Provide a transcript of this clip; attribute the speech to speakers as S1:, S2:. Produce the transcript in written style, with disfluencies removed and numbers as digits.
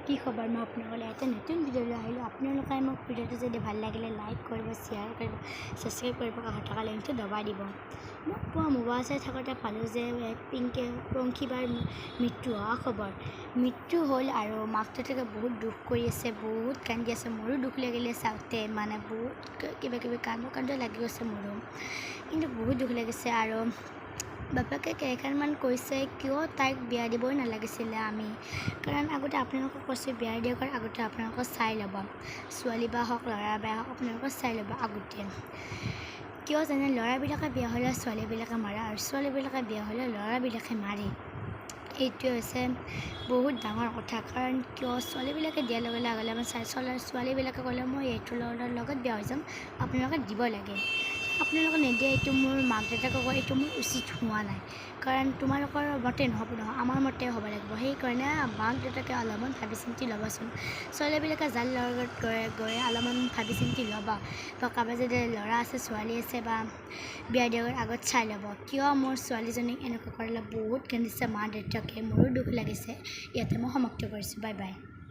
S1: কি খবৰ মই আপোনালোকৰ এটা নতুন ভিডিঅ' লৈ আহিলোঁ। আপোনালোকে মোক ভিডিঅ'টো যদি ভাল লাগিলে লাইক কৰিব, শ্বেয়াৰ কৰিব, ছাবস্ক্ৰাইব কৰিব, কাষত থকা লিংকটো দবাই দিব। মোক পুৱা মোবাইল চাই থাকোঁতে পালোঁ যে পংখীবাৰ মৃত্যু হোৱা খবৰ। মৃত্যু হ'ল আৰু মাক দেউতাকে বহুত দুখ কৰি আছে, বহুত কান্দি আছে। মোৰো দুখ লাগিলে চাওঁতে, মানে বহুত কিবা কিবি কান্দো লাগি গৈছে মোৰো, কিন্তু বহুত দুখ লাগিছে। আৰু বাপেকে কেইখনমান কৈছে কিয় তাইক বিয়া দিবই নালাগিছিলে আমি, কাৰণ আগতে আপোনালোকক কৈছোঁ বিয়া দিয়াৰ আগতে আপোনালোকক চাই ল'ব, ছোৱালী বা হওক ল'ৰা বা হওক আপোনালোকক চাই ল'ব আগতে। কিয় জানে, ল'ৰাবিলাকে বিয়া হ'লে ছোৱালীবিলাকে মাৰে আৰু ছোৱালীবিলাকে বিয়া হ'লে ল'ৰাবিলাকে মাৰে। এইটোৱে হৈছে বহুত ডাঙৰ কথা, কাৰণ কিয় ছোৱালীবিলাকে দিয়াৰ লগে লগে অলপমান ছোৱালীবিলাকে ক'লে মই এইটো ল'ৰাৰ লগত বিয়া হৈ যাম, আপোনালোকে দিব লাগে। আপোনালোকে নিদিয়ে, এইটো মোৰ মাক দেউতাকে কয় এইটো মোৰ উচিত হোৱা নাই, কাৰণ তোমালোকৰ মতে নহ'ব নহয়, আমাৰ মতে হ'ব লাগিব। সেইকাৰণে মাক দেউতাকে অলপমান ভাবি চিন্তি ল'বাচোন। ছোৱালীবিলাকে যাৰ লগত গৈ অলপমান ভাবি চিন্তি ল'বা, বা কাৰোবাৰ যদি ল'ৰা আছে ছোৱালী আছে বা বিয়া দিয়াৰ আগত চাই ল'ব। কিয় মোৰ ছোৱালীজনীক এনেকুৱা কৰিলে বহুত কান্দিছে মা দেউতাকে, মোৰো দুখ লাগিছে। ইয়াতে মই সমাপ্ত কৰিছোঁ। Bye bye.